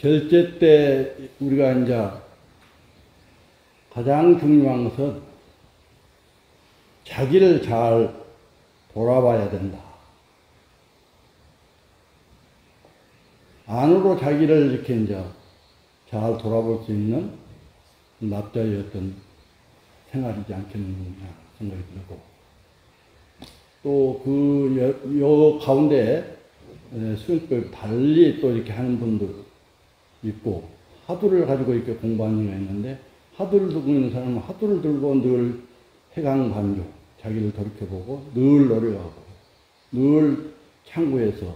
결제 때 우리가 이제 가장 중요한 것은 자기를 잘 돌아봐야 된다. 안으로 자기를 이렇게 이제 잘 돌아볼 수 있는 납자의 어떤 생활이지 않겠느냐 생각이 들고, 또 요 가운데 수행법이 달리 또 이렇게 하는 분도 있고, 화두를 가지고 이렇게 공부하는 이가 있는데, 화두를 들고 있는 사람은 화두를 들고 늘 해강반조, 자기를 돌이켜보고 늘 노력하고 늘 창구에서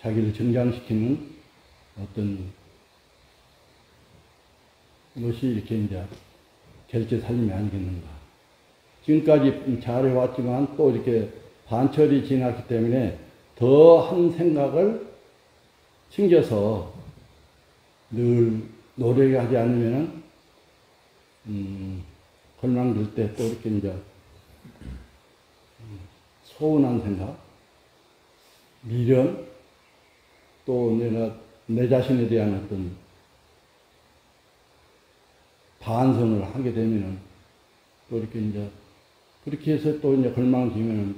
자기를 정장시키는 어떤 것이 이렇게 이제 결제 살림이 아니겠는가. 지금까지 잘해왔지만 또 이렇게 반철이 지났기 때문에 더 한 생각을 챙겨서 늘 노력하지 않으면은, 걸망들 때 또 이렇게 이제, 소원한 생각, 미련, 또 내가 내 자신에 대한 어떤 반성을 하게 되면은, 또 이렇게 이제, 그렇게 해서 또 이제 걸망지면은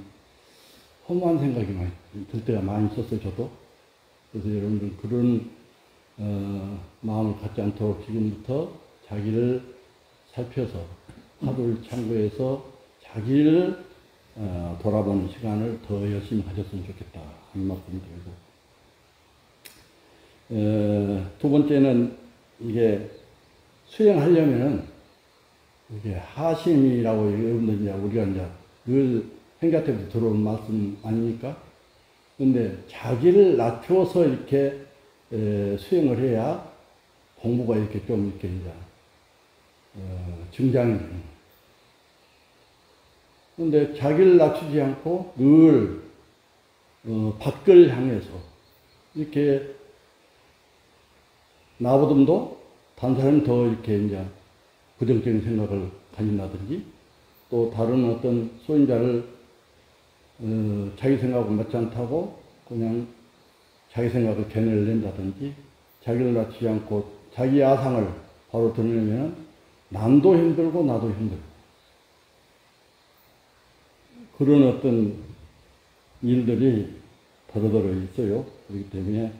허무한 생각이 많이 들 때가 많이 있었어요, 저도. 그래서 여러분들 그런, 마음을 갖지 않도록 지금부터 자기를 살펴서 화두를 참고해서 자기를 돌아보는 시간을 더 열심히 가졌으면 좋겠다 하는 말씀 드리고, 두 번째는 이게 수행하려면은 이게 하심이라고 여러분들 이제 우리가 이제 늘 생각 때부터 들어온 말씀 아닙니까? 근데 자기를 낮추어서 이렇게 수행을 해야 공부가 이렇게 좀 이렇게 이제 증장이 되는 거예요. 근데 자기를 낮추지 않고 늘 밖을 향해서 이렇게 나보다도 다른 사람이 더 이렇게 이제 부정적인 생각을 가진다든지, 또 다른 어떤 소인자를 자기 생각하고 맞지 않다고 그냥 자기 생각을 견해를 낸다든지, 자기를 낮추지 않고 자기 야상을 바로 드러내면 남도 힘들고 나도 힘들고, 그런 어떤 일들이 더러더러 있어요. 그렇기 때문에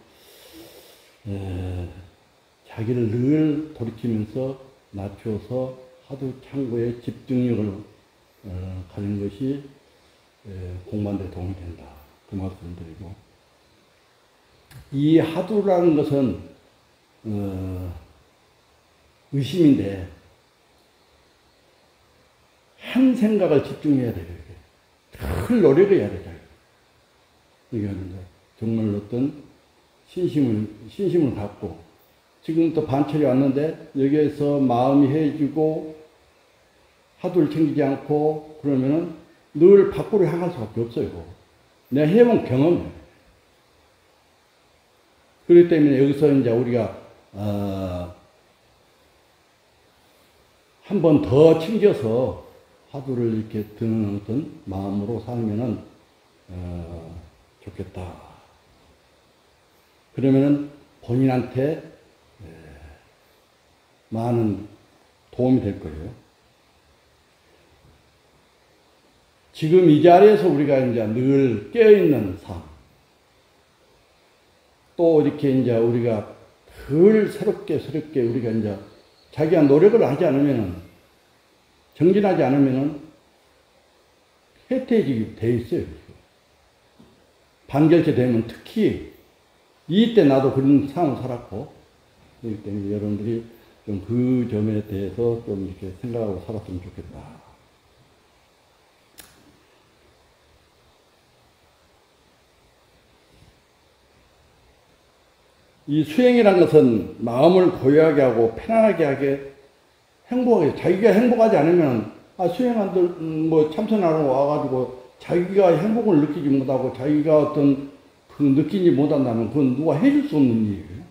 자기를 늘 돌이키면서 낮추어서 하도 창고에 집중력을 가진 것이 공부하는 데 도움이 된다. 그 말씀을 드리고, 이 하두라는 것은 의심인데 한 생각을 집중해야 돼요. 늘 노력을 해야 되죠. 이게 정말 어떤 신심을 갖고, 지금부터 반철이 왔는데 여기에서 마음이 해지고 하두를 챙기지 않고 그러면은 늘 밖으로 향할 수밖에 없어요. 내가 해본 경험이에요. 그렇기 때문에 여기서 이제 우리가 한 번 더 챙겨서 화두를 이렇게 드는 어떤 마음으로 살면은 좋겠다. 그러면은 본인한테 많은 도움이 될 거예요. 지금 이 자리에서 우리가 이제 늘 깨어있는 삶, 또 이렇게 이제 우리가 늘 새롭게 우리가 이제 자기가 노력을 하지 않으면은, 정진하지 않으면은 해태해지게 돼 있어요. 반결체 되면 특히 이때 나도 그런 삶을 살았고, 그렇기 때문에 여러분들이 좀 그 점에 대해서 좀 이렇게 생각하고 살았으면 좋겠다. 이 수행이라는 것은 마음을 고요하게 하고 편안하게 하게, 행복하게, 자기가 행복하지 않으면, 수행한들, 참선하러 와가지고 자기가 행복을 느끼지 못하고 자기가 어떤 느끼지 못한다면 그건 누가 해줄 수 없는 일이에요.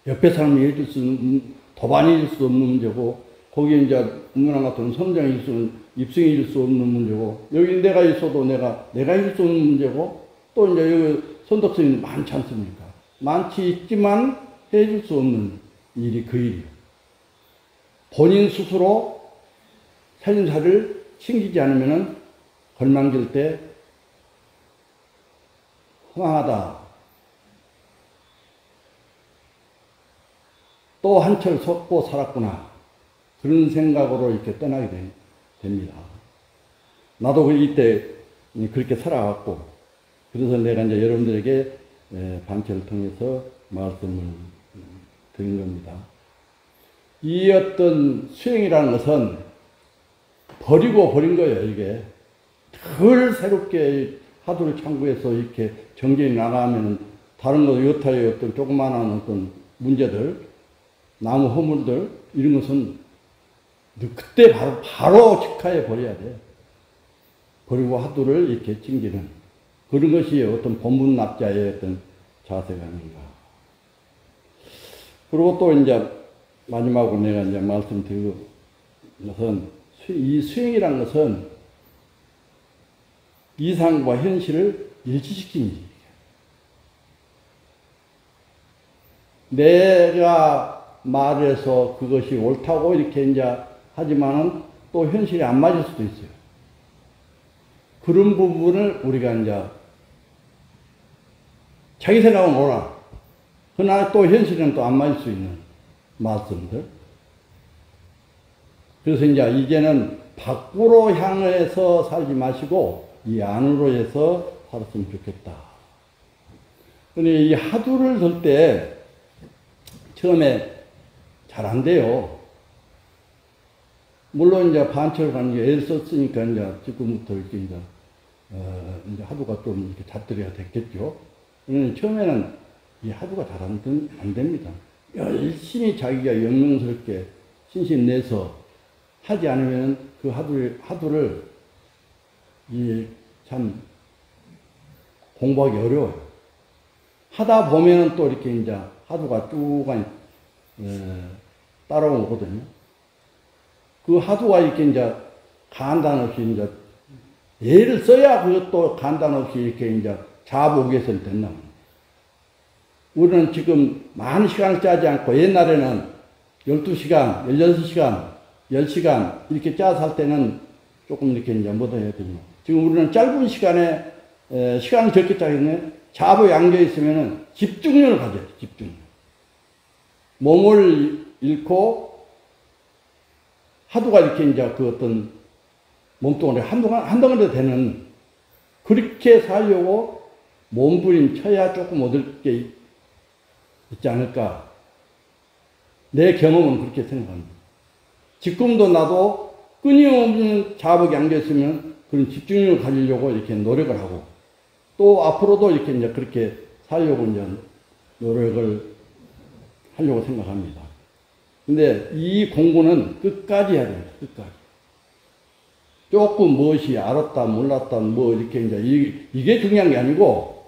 옆에 사람이 해줄 수 없는, 도반이 해줄 수 없는 문제고, 거기에 이제 문랑 같은 선장이 있으면 입승이 해줄 수 없는 문제고, 여기 내가 있어도 내가 해줄 수 없는 문제고, 또 이제 여기 선덕스님이 많지 않습니까? 많지 있지만 해줄 수 없는 일이 그 일이에요. 본인 스스로 살림살이를 챙기지 않으면 걸망질 때 허망하다. 또 한철 솟고 살았구나. 그런 생각으로 이렇게 떠나게 됩니다. 나도 이때 그렇게 살아왔고, 그래서 내가 이제 여러분들에게 반철을 통해서 말씀을 드린 겁니다. 이 어떤 수행이라는 것은 버리고 버린 거예요, 이게. 늘 새롭게 하도를 참고해서 이렇게 정진이 나가면 다른 거, 여타의 어떤 조그마한 어떤 문제들, 나무 허물들, 이런 것은 그때 바로 직하에 버려야 돼. 버리고 화두를 이렇게 챙기는 그런 것이 어떤 본분 납자의 어떤 자세가 아닌가. 그리고 또 이제 마지막으로 내가 이제 말씀드리는 것은 이 수행이라는 것은 이상과 현실을 일치시키는 일이에요. 내가 말해서 그것이 옳다고 이렇게 이제 하지만은 또 현실이 안 맞을 수도 있어요. 그런 부분을 우리가 이제 자기 생각은 옳아. 그러나 또 현실은 또 안 맞을 수 있는 말씀들. 그래서 이제는 밖으로 향해서 살지 마시고 이 안으로 해서 살았으면 좋겠다. 근데 이 하두를 들 때 처음에 잘 안 돼요. 물론 이제 반철 관계 애를 썼으니까 이제 지금부터 이렇게 이제 하두가 좀 이렇게 잣들여야 됐겠죠. 처음에는 이 하두가 잘 안 됩니다. 열심히 자기가 영명스럽게 신신 내서 하지 않으면 그 하두를 참 공부하기 어려워요. 하다 보면은 또 이렇게 이제 하두가 쭉 따라오거든요. 그 하두가 이렇게 이제 간단 없이 이제 예를 써야 그것도 간단 없이 이렇게 이제 자복에서 된다. 우리는 지금 많은 시간을 짜지 않고 옛날에는 12시간, 16시간, 10시간 이렇게 짜서 할 때는 조금 이렇게 이제 못해야 되죠. 지금 우리는 짧은 시간에 시간을 적게 짜겠네. 자복에 안겨 있으면은 집중력을 가져야 돼, 집중력. 몸을 잃고 하두가 이렇게 이제 그 어떤 몸뚱아리 한 덩어리 되는 그렇게 살려고 몸부림 쳐야 조금 얻을 게 있지 않을까. 내 경험은 그렇게 생각합니다. 지금도 나도 끊임없는 자복이 안겼으면 그런 집중력을 가지려고 이렇게 노력을 하고 또 앞으로도 이렇게 이제 그렇게 살려고 이제 노력을 하려고 생각합니다. 근데 이 공부는 끝까지 해야 됩니다. 끝까지. 조금 무엇이 알았다, 몰랐다, 뭐 이렇게 이제 이게 중요한 게 아니고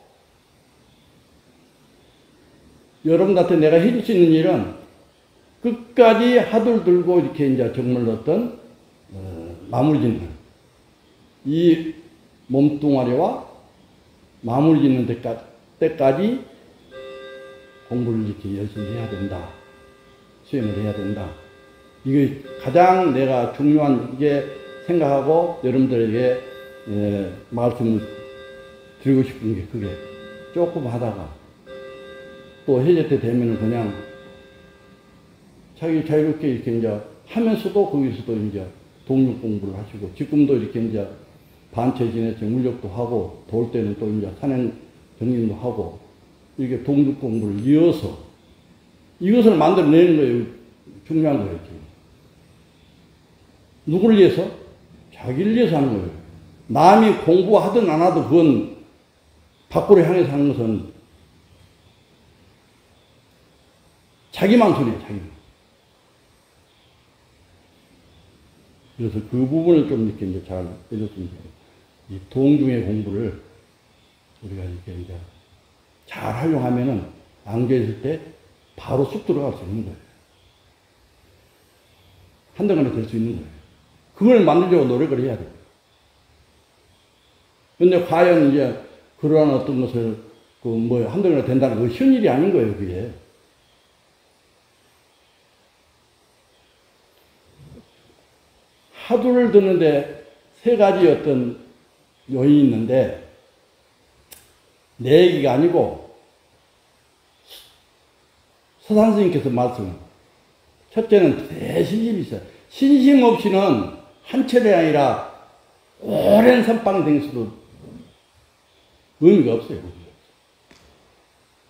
여러분한테 내가 해줄 수 있는 일은 끝까지 하두를 들고 이렇게 이제 정말 어떤 마무리 짓는 이 몸뚱아리와 마무리 짓는 때까지 공부를 이렇게 열심히 해야 된다. 수행을 해야 된다. 이게 가장 내가 중요한 게 생각하고 여러분들에게 말씀을 드리고 싶은 게 그게 조금 하다가 또 해제 때 되면은 그냥 자기 자유롭게 이렇게 이제 하면서도 거기서도 이제 독립 공부를 하시고 지금도 이렇게 이제 반체 지내서 물력도 하고 도울 때는 또 이제 산행 정림도 하고 이렇게 독립 공부를 이어서 이것을 만들어내는 거예요. 중요한 거예요. 지금. 누구를 위해서? 자기를 위해서 하는 거예요. 남이 공부하든 안 하든 그건 밖으로 향해서 하는 것은 자기만 손해요. 자기만. 그래서 그 부분을 좀 이렇게 이제 잘 해줬으면 좋겠어요. 이 동중의 공부를 우리가 이렇게 이제 잘 활용하면은 안겨있을 때 바로 쑥 들어갈 수 있는 거예요. 한 덩어리 될 수 있는 거예요. 그걸 만들려고 노력을 해야 돼요. 근데 과연 이제 그러한 어떤 것을 한두 개나 된다는 거 쉬운 일이 아닌 거예요, 그게. 화두를 듣는데 세 가지 어떤 요인이 있는데, 내 얘기가 아니고, 서산 스님께서 말씀합니다. 첫째는 대신심이 있어요. 신심 없이는 한 차례 아니라 오랜 선방 댕수도 의미가 없어요.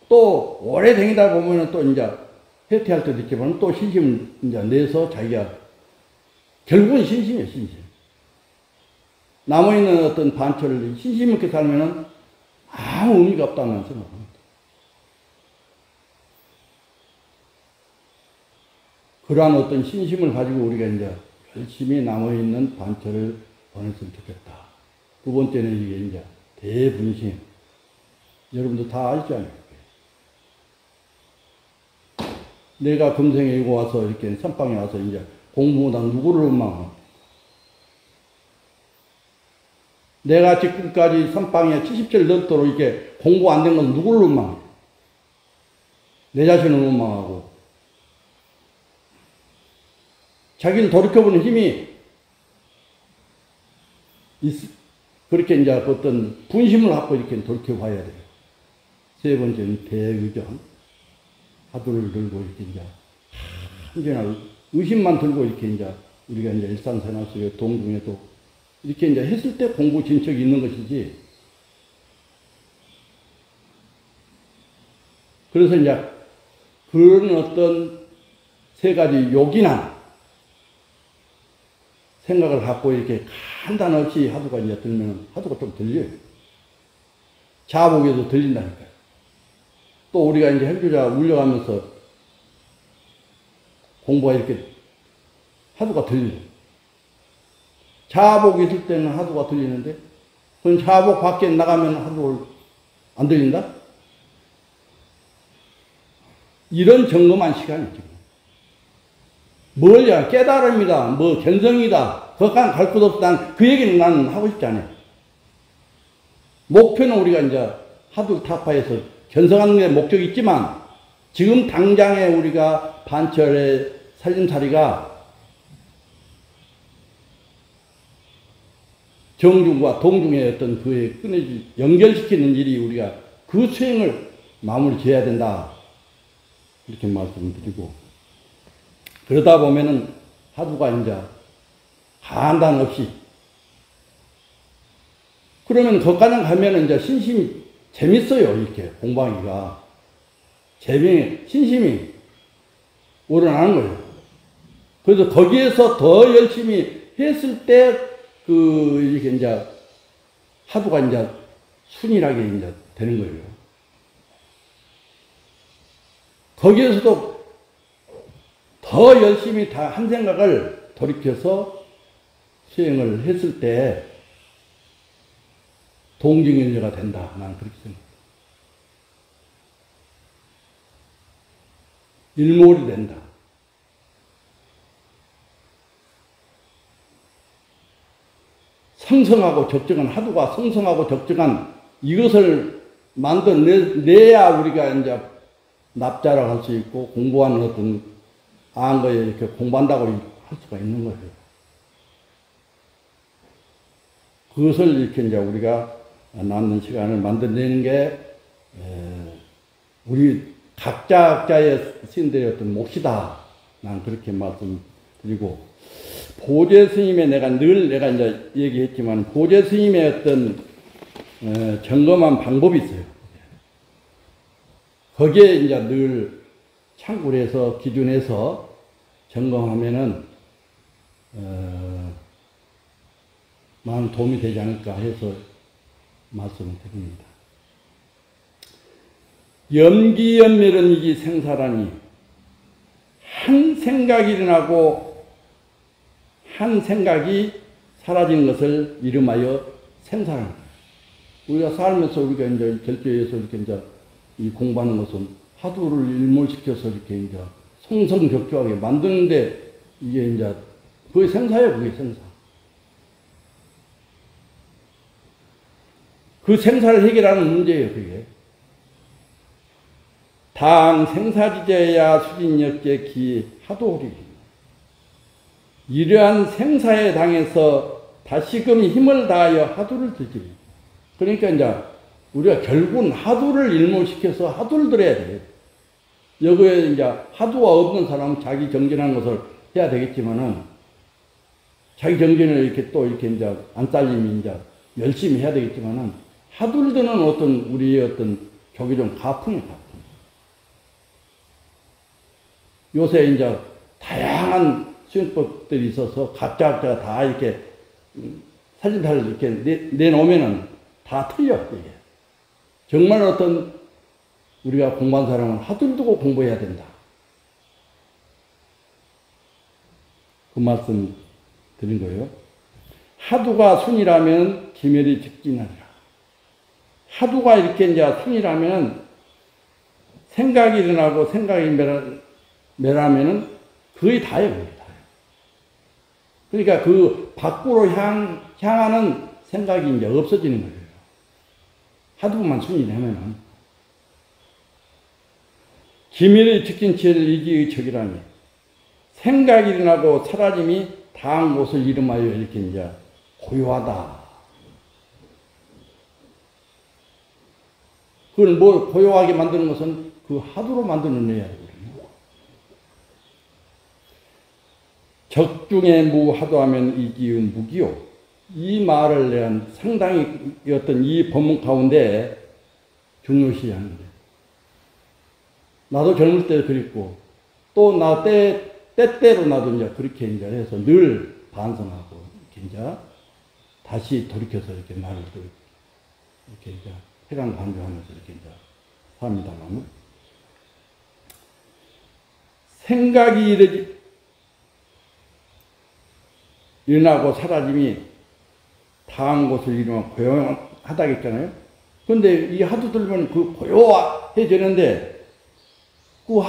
또 오래 댕기다 보면은 또 이제 해태할 때도 있지만 또 신심을 이제 내서 자기가 결국은 신심이에요, 신심. 남아있는 어떤 반철을 신심 있게 살면은 아무 의미가 없다는 생각합니다. 그러한 어떤 신심을 가지고 우리가 이제 열심히 남아있는 반철을 보냈으면 좋겠다. 두 번째는 이게 이제 대분심. 여러분도 다 알잖아요. 내가 금생에 이거 와서 이렇게 선방에 와서 이제 공부하다 누구를 원망하고, 내가 지금까지 선방에 70절 넘도록 이렇게 공부 안 된 건 누구를 원망해? 내 자신을 원망하고, 자기를 돌이켜보는 힘이 그렇게 이제 어떤 분심을 갖고 이렇게 돌이켜봐야 돼요. 세 번째는 대의전. 화두를 들고 이렇게 이제 언제나 의심만 들고 이렇게 이제 우리가 이제 일상생활 속에 동중에도 이렇게 이제 했을 때 공부 진척이 있는 것이지. 그래서 이제 그런 어떤 세 가지 욕이나 생각을 갖고 이렇게 간단 없이 화두가 이제 들면 화두가 좀 들려요. 자복에도 들린다니까요. 또 우리가 이제 hel주자 울려가면서 공부가 이렇게 화두가 들려요. 자복이 있을 때는 화두가 들리는데, 그럼 자복 밖에 나가면 화두를 안 들린다? 이런 점검한 시간이죠. 뭘야, 깨달음이다, 견성이다, 거기까지 갈 것도 없다. 난 그 얘기는 나는 하고 싶지 않아요. 목표는 우리가 이제 화두 타파에서 견성하는 게 목적이 있지만, 지금 당장에 우리가 반철의 살림살이가 정중과 동중의 어떤 그에 끊어지, 연결시키는 일이 우리가 그 수행을 마무리 지어야 된다. 이렇게 말씀드리고, 그러다 보면은 화두가 이제 한단 없이, 그러면 거기까지 가면은 이제 신심이 재밌어요, 이렇게 공부하기가. 신심이 우러나는 거예요. 그래서 거기에서 더 열심히 했을 때, 이렇게 이제 화두가 이제 순일하게 이제 되는 거예요. 거기에서도 더 열심히 다 한 생각을 돌이켜서 수행을 했을 때 동증연료가 된다. 나는 그렇게 생각해요. 일몰이 된다. 성성하고 적정한, 화두가 성성하고 적정한 이것을 만들어내야 우리가 이제 납자를 할 수 있고, 공부하는 어떤 거에 이렇게 공부한다고 할 수가 있는 거예요. 그것을 이렇게 이제 우리가 남는 시간을 만들어내는 게, 우리 각자의 스님들의 어떤 몫이다. 난 그렇게 말씀드리고, 보제 스님의 내가 이제 얘기했지만, 보제 스님의 어떤, 점검한 방법이 있어요. 거기에 이제 늘 참고를 해서, 기준해서 점검하면은, 많은 도움이 되지 않을까 해서 말씀을 드립니다. 염기연멸은 이기 생사라니, 한 생각이 일어나고 한 생각이 사라지는 것을 이름하여 생사라는 거예요. 우리가 살면서 우리가 이제 결제해서 이렇게 이제 이 공부하는 것은 화두를 일몰시켜서 이렇게 이제 성성격조하게 만드는데, 이게 이제 그게 생사예요, 그게 생사. 그 생사를 해결하는 문제예요, 그게. 당 생사지제야 수진역제 기 하도리. 이러한 생사에 당해서 다시금 힘을 다하여 하도를 드지. 그러니까 이제 우리가 결국은 하도를 일몰시켜서 하도를 들어야 돼. 여기에 이제 하도가 없는 사람은 자기 정진하는 것을 해야 되겠지만은 자기 정진을 이렇게 또 이렇게 이제 안 잘리면 이제 열심히 해야 되겠지만은 하도를 드는 어떤 우리의 어떤 저기 좀 가풍이 가풍. 요새 이제 다양한 수행법들이 있어서 각자 다 이렇게 사진사를 이렇게 내놓으면은 다 틀려, 이게. 정말 어떤 우리가 공부한 사람은 하도를 두고 공부해야 된다. 그 말씀 드린 거예요. 하도가 순이라면 기멸이 직진하리라. 하도가 이렇게 이제 순이라면 생각이 일어나고 생각이 멸하면은 거의 다예요, 거의 다예요. 그러니까 그 밖으로 향하는 생각이 이제 없어지는 거예요. 하도만 순이라면은. 기밀의 직진치를 이기의 척이라니. 생각이 일어나고 사라짐이 다한 곳을 이름하여 이렇게 이제 고요하다. 그걸 뭐 고요하게 만드는 것은 그 하도로 만들어내야 되거든요. 적중에 무하도하면 이기의 무기요. 이 말을 내한 상당히 어떤 이 법문 가운데 중요시하는데. 나도 젊을 때 그랬고, 또 나 때때로 나도 이제 그렇게 이제 해서 늘 반성하고, 이렇게 이제 다시 돌이켜서 이렇게 말을 이렇게 이제 해강반조하면서 이렇게 이제 합니다만, 생각이 일어나고 사라짐이 다한 곳을 이루면 고요하다겠잖아요. 근데 이 하도 들면 그 고요해지는데, 그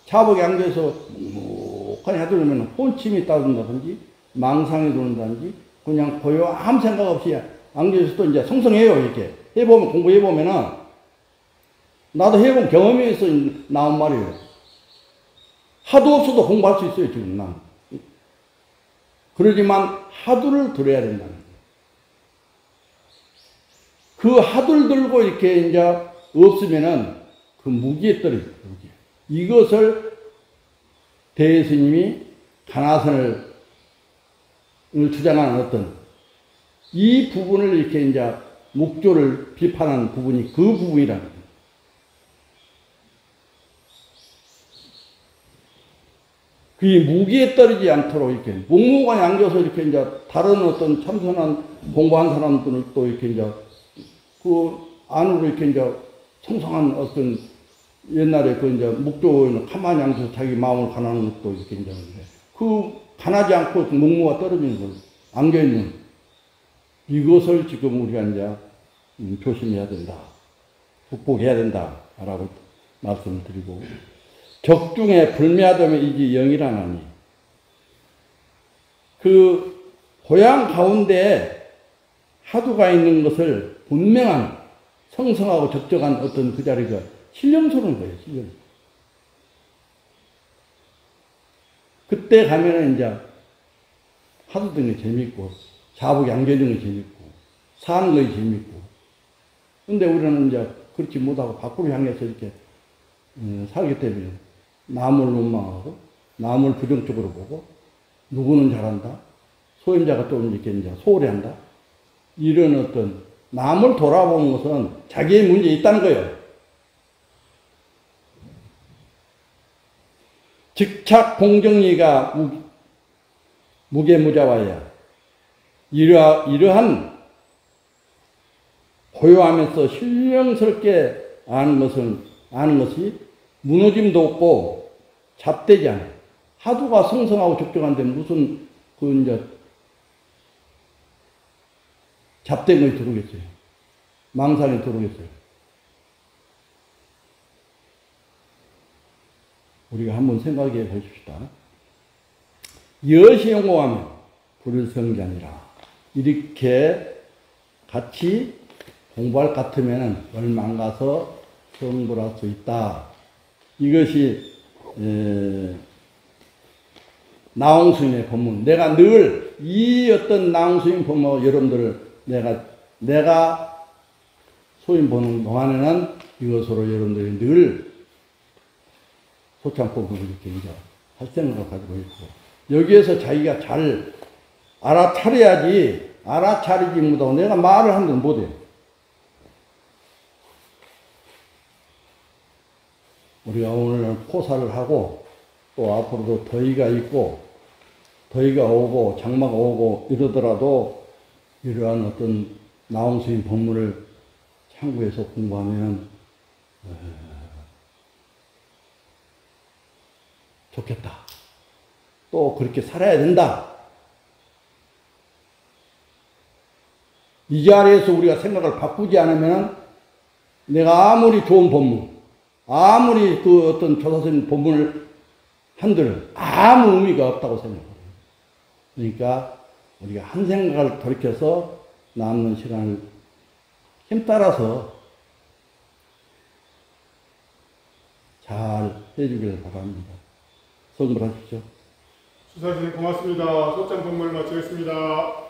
자복에 앉아서 묵묵하게 하도록 혼침이 따른다든지 망상이 도는다든지 그냥 고요 아무 생각 없이 앉아서 또 이제 성성해요. 이렇게 해보면 공부해보면은 나도 해본 경험이 있어 나온 말이에요. 하도 없어도 공부할 수 있어요. 지금 난. 그러지만 하도를 들어야 된다는 거예요. 그 하도를 들고 이렇게 이제 없으면은 그 무기에 떨어져요. 무기. 이것을 대스님이 가나선을 주장하는 어떤 이 부분을 이렇게 이제 목조를 비판하는 부분이 그 부분이라는 거예요. 그 무기에 떨어지지 않도록 이렇게 묵묵하게 앉아서 이렇게 이제 다른 어떤 참선한 공부한 사람들을 또 이렇게 이제 그 안으로 이렇게 이제 성성한 어떤 옛날에 그 이제 목조 가만히 앉아서 자기 마음을 가나는 것도 이렇게 이제 그 가나지 않고 묵묵가 떨어지는 걸 안겨있는 이것을 지금 우리가 이제 조심해야 된다. 극복해야 된다라고 말씀을 드리고 적중에 불매하다면 이지 영이라나니 그 고향 가운데 하도가 있는 것을 분명한 성성하고 적적한 어떤 그 자리가 신령스러운 거예요, 신령. 그때 가면은 이제 하도 등이 재밌고, 자복 양계등이 재밌고, 사는 것이 재밌고. 근데 우리는 이제 그렇지 못하고 밖으로 향해서 이렇게 살기 때문에 남을 원망하고, 남을 부정적으로 보고, 누구는 잘한다, 소임자가 또 이렇게 이제 소홀히 한다. 이런 어떤 남을 돌아보는 것은 자기의 문제에 있다는 거예요. 직착 공정리가 무게무자와야 이러한 고요하면서 신령스럽게 아는 것이 무너짐도 없고 잡되지 않아요. 하도가 성성하고 적정한데 무슨 그 이제 잡된 것이 들어오겠어요. 망상이 들어오겠어요. 우리가 한번 생각해 보십시다. 여시 영공하면 불성견이라. 이렇게 같이 공부할 것 같으면 얼마 안 가서 성불할 수 있다. 이것이 나홍스님의 법문. 내가 늘 이 어떤 나홍스님 법문 여러분들을 내가 소임 보는 동안에는 이것으로 여러분들이 늘 소창법을 이렇게 이제 할 생각을 가지고 있고, 여기에서 자기가 잘 알아차려야지, 알아차리지 못하고 내가 말을 하는 건 못해. 우리가 오늘 포사를 하고 또 앞으로도 더위가 있고 더위가 오고 장마가 오고 이러더라도 이러한 어떤 나홍스님 법문을 참고해서 공부하면 좋겠다. 또 그렇게 살아야 된다. 이 자리에서 우리가 생각을 바꾸지 않으면 내가 아무리 좋은 법문, 아무리 그 어떤 조사스님 법문을 한들 아무 의미가 없다고 생각해요. 그러니까 우리가 한 생각을 돌이켜서 남는 시간을 힘 따라서 잘 해주길 바랍니다. 성불하십시오. 주사님 고맙습니다. 소장 법문을 마치겠습니다.